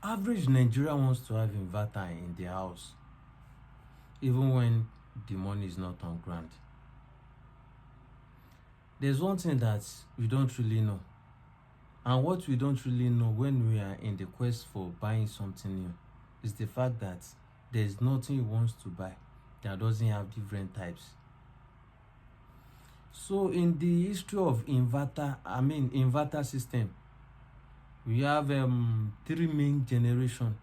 Average Nigerian wants to have inverter in their house, even when the money is not on ground. There's one thing that we don't really know, and what we don't really know when we are in the quest for buying something new is the fact that there's nothing you want to buy that doesn't have different types. So in the history of inverter system, we have three main generation.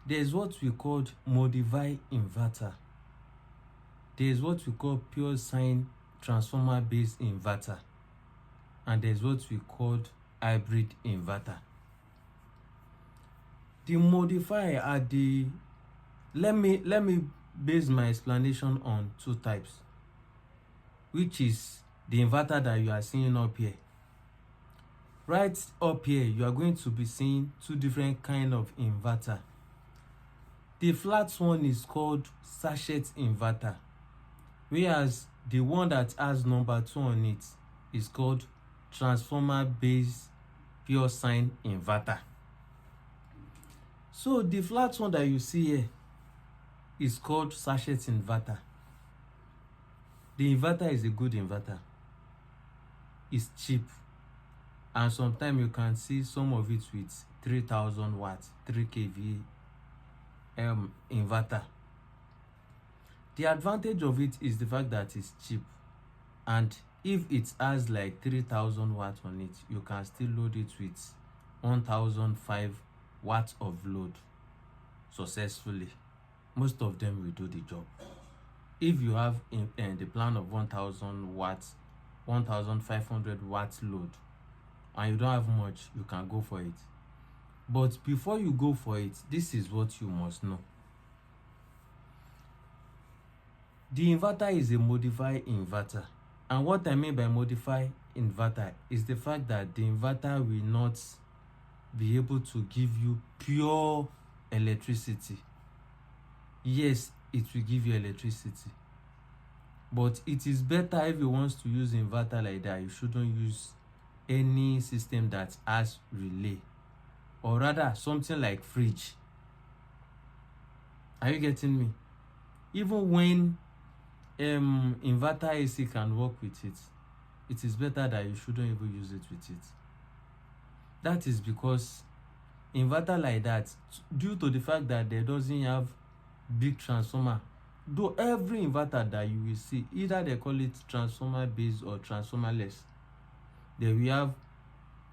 There's what we called modified inverter. There's what we call pure sine transformer based inverter. And there's what we called hybrid inverter. The modified are the let me base my explanation on two types, which is the inverter that you are seeing up here. Right up here, you are going to be seeing two different kind of inverter. The flat one is called sachet inverter, whereas the one that has number 2 on it is called transformer based pure sine inverter. So the flat one that you see here is called sachet inverter. The inverter is a good inverter. It's cheap, and sometimes you can see some of it with 3000 watts 3 kVA inverter. The advantage of it is the fact that it's cheap, and if it has like 3000 watts on it, you can still load it with 1005 watts of load successfully. Most of them will do the job. If you have the plan of 1000 watts 1500 watts load and you don't have much, you can go for it. But before you go for it, this is what you must know. The inverter is a modified inverter. And what I mean by modified inverter is the fact that the inverter will not be able to give you pure electricity. Yes, it will give you electricity, but it is better if you want to use inverter like that, you shouldn't use any system that has relay, or rather something like fridge. Are you getting me? Even when inverter AC can work with it, it is better that you shouldn't even use it with it. That is because inverter like that, due to the fact that there doesn't have big transformer, though every inverter that you will see, either they call it transformer based or transformerless, they will have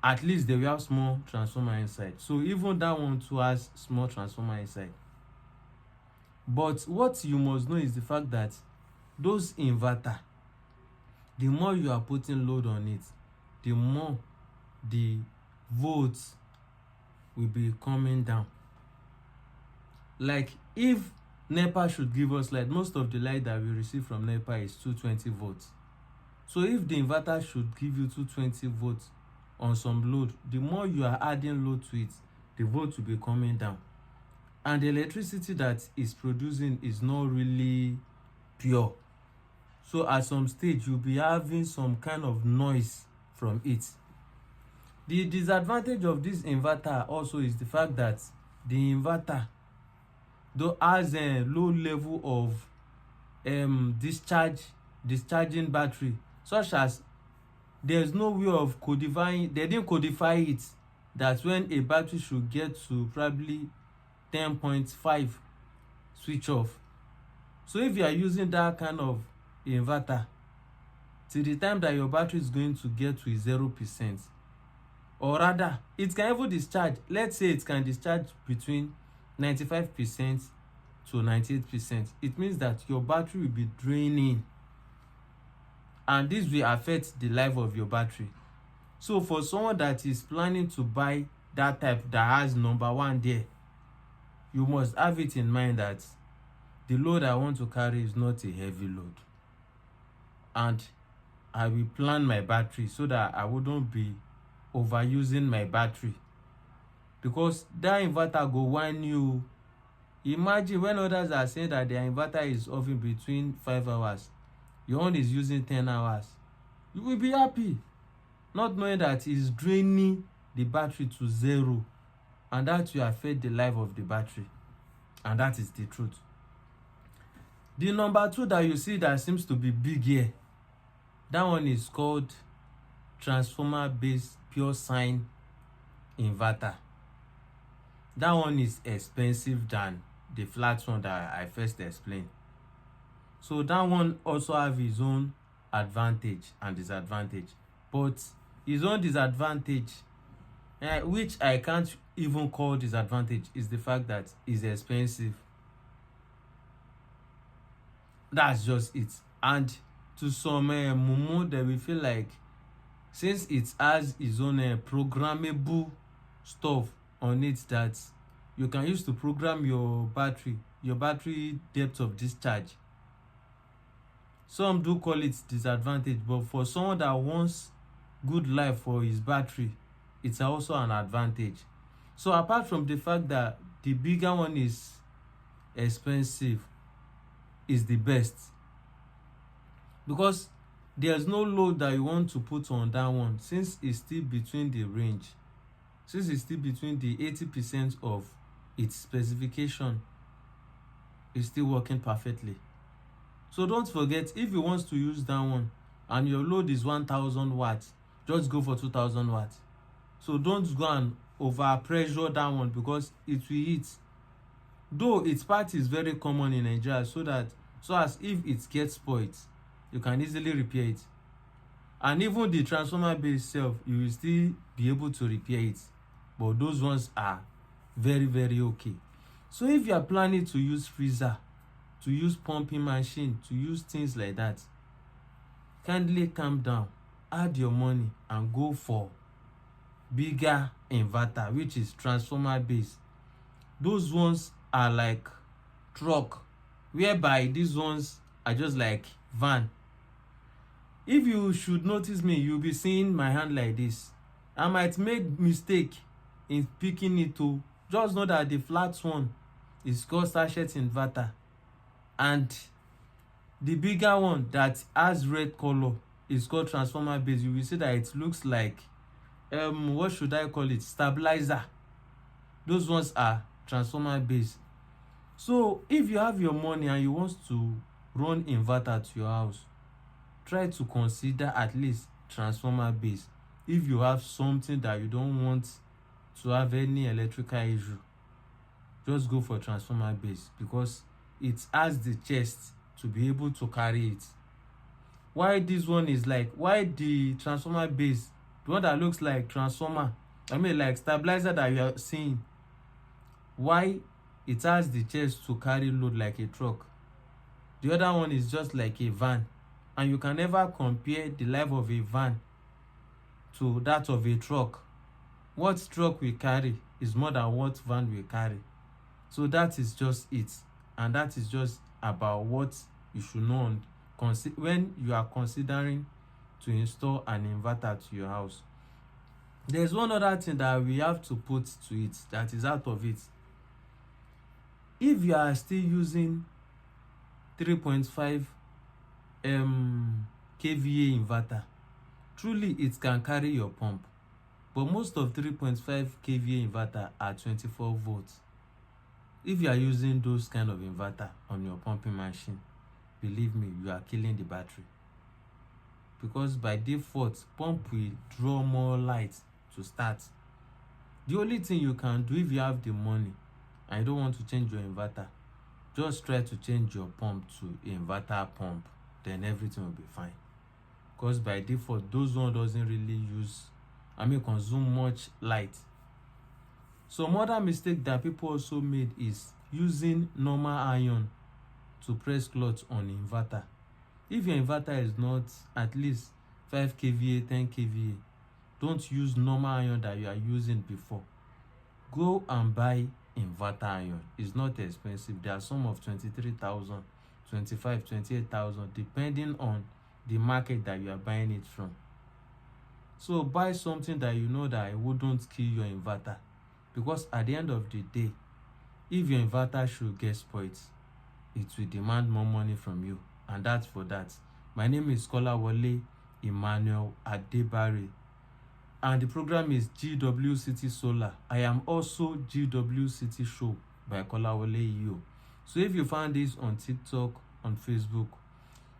at least they will have small transformer inside. So even that one too has small transformer inside. But what you must know is the fact that those inverter, the more you are putting load on it, the more the volts will be coming down. Like if NEPA should give us light, most of the light that we receive from NEPA is 220 volts. So if the inverter should give you 220 volts on some load, the more you are adding load to it, the volts will be coming down. And the electricity that is producing is not really pure. So at some stage, you'll be having some kind of noise from it. The disadvantage of this inverter also is the fact that the inverter, though, has a low level of discharging battery, such as there's no way of codifying. They didn't codify it that when a battery should get to probably 10.5 switch off. So if you are using that kind of inverter, till the time that your battery is going to get to 0%, or rather it can even discharge, let's say it can discharge between 95% to 98%, it means that your battery will be draining, and this will affect the life of your battery. So for someone that is planning to buy that type that has number 1 there, you must have it in mind that the load I want to carry is not a heavy load, and I will plan my battery so that I wouldn't be overusing my battery, because that inverter go whine you. Imagine when others are saying that their inverter is off in between 5 hours, your own is using 10 hours. You will be happy, not knowing that it's draining the battery to 0 and that will affect the life of the battery, and that is the truth. The number 2 that you see that seems to be big here, that one is called transformer based pure sine inverter. That one is expensive than the flat one that I first explained. So that one also have its own advantage and disadvantage, but his own disadvantage, which I can't even call disadvantage, is the fact that it's expensive. That's just it. And to some mumu, they will feel like since it has its own programmable stuff on it that you can use to program your battery depth of discharge. Some do call it disadvantage, but for someone that wants good life for his battery, it's also an advantage. So apart from the fact that the bigger one is expensive, is the best, because there's no load that you want to put on that one, since it's still between the range, since it's still between the 80% of its specification, it's still working perfectly. So don't forget, if you want to use that one and your load is 1000 watts, just go for 2000 watts. So don't go and over pressure that one, because it will hit. Though its part is very common in Nigeria, so as if it gets spoiled, you can easily repair it. And even the transformer base itself, you will still be able to repair it, but those ones are very, very okay. So if you are planning to use freezer, to use pumping machine, to use things like that, kindly calm down, add your money and go for bigger inverter, which is transformer base. Those ones are like truck, whereby these ones are just like van. If you should notice me, you'll be seeing my hand like this. I might make mistake in picking it to just know that the flat one is called Sachet inverter, and the bigger one that has red color is called transformer base. You will see that it looks like what should I call it, stabilizer. Those ones are transformer base. So if you have your money and you want to run inverter to your house, try to consider at least transformer base. If you have something that you don't want to have any electrical issue, just go for transformer base, because it has the chest to be able to carry it. Why this one is like, why the transformer base, the one that looks like transformer, like stabilizer that you are seeing, why it has the chest to carry load like a truck. The other one is just like a van, and you can never compare the life of a van to that of a truck. What truck will carry is more than what van will carry. So that is just it, and that is just about what you should know when you are considering to install an inverter to your house. There's one other thing that we have to put to it that is out of it. If you are still using 3.5 kVA inverter, truly it can carry your pump, but most of 3.5 kVA inverter are 24 volts. If you are using those kind of inverter on your pumping machine, believe me, you are killing the battery, because by default pump will draw more light to start. The only thing you can do, if you have the money and you don't want to change your inverter, just try to change your pump to inverter pump, then everything will be fine. Because by default those one doesn't really consume much light. Some other mistake that people also made is using normal iron to press clutch on inverter. If your inverter is not at least 5 kVA, 10 kVA, don't use normal iron that you are using before. Go and buy inverter iron. It's not expensive. There are some of 23,000, 25, 28,000, depending on the market that you are buying it from. So buy something that you know that it wouldn't kill your inverter, because at the end of the day, if your inverter should get spoiled, it will demand more money from you, and that's for that. My name is Kolawole Emmanuel Adebare. and the program is GW City Solar. I am also GW City Show by Kolawole Iyo. So if you found this on TikTok, on Facebook,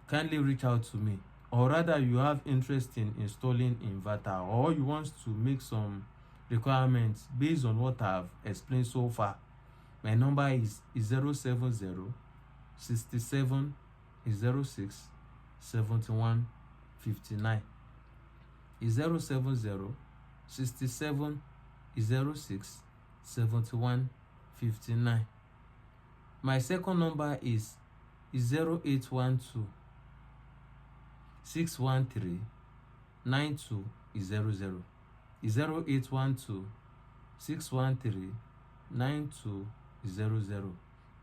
kindly reach out to me. Or rather, you have interest in installing inverter, or you want to make some requirements based on what I've explained so far. My number is 070 67 06 71 59. 070 67 06 71 59. My second number is 0812 613 9200. 0812 613 9200.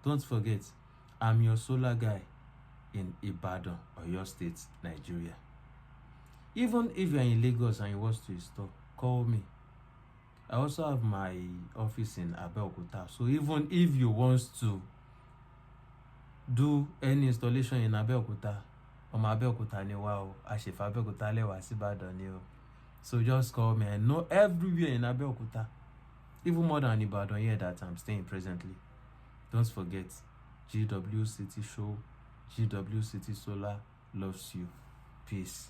Don't forget, I'm your solar guy in Ibadan, Oyo State, Nigeria. Even if you're in Lagos and you want to install, call me. I also have my office in Abeokuta. So even if you want to do any installation in Abeokuta, Abeokuta ni wa o, Asefa Abeokuta lewa si Ibadan ni o. So just call me. I know everywhere in Abeokuta, even more than Ibadan here that I'm staying presently. Don't forget, GW City Show, GW City Solar loves you. Peace.